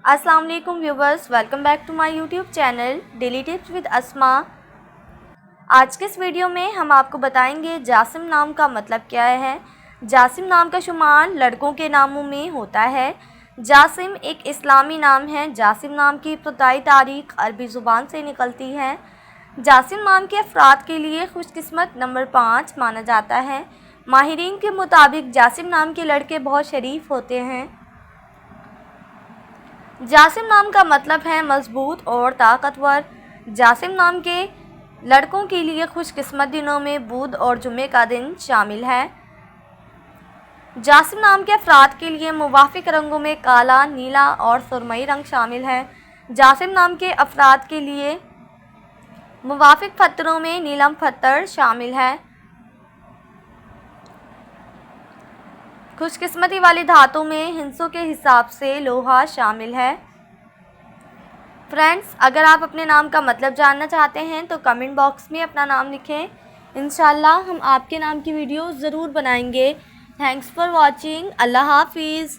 अस्सलाम वालेकुम viewers, welcome back to my YouTube channel daily tips with Asma. आज के इस वीडियो में हम आपको बताएंगे जासिम नाम का मतलब क्या है। जासिम नाम का शुमार लड़कों के नामों में होता है। जासिम एक इस्लामी नाम है। जासिम नाम की इब्तदाई तारीख अरबी ज़ुबान से निकलती है। जासिम नाम के अफराद के लिए खुशकिस्मत नंबर 5 माना जाता है। माहिरीन के मुताबिक जासिम नाम के लड़के बहुत शरीफ होते हैं। जासिम नाम का मतलब है मजबूत और ताकतवर। जासिम नाम के लड़कों के लिए खुशकिस्मत दिनों में बुध और जुमे का दिन शामिल है। जासिम नाम के अफराद के लिए मुवाफिक रंगों में काला, नीला और सुरमई रंग शामिल है। जासिम नाम के अफराद के लिए मुवाफिक पत्थरों में नीलम पत्थर शामिल है। खुशकिस्मती वाली धातु में हिंसों के हिसाब से लोहा शामिल है। फ्रेंड्स, अगर आप अपने नाम का मतलब जानना चाहते हैं तो कमेंट बॉक्स में अपना नाम लिखें। इंशाल्लाह हम आपके नाम की वीडियो ज़रूर बनाएंगे। Thanks for watching. अल्लाह हाफिज़।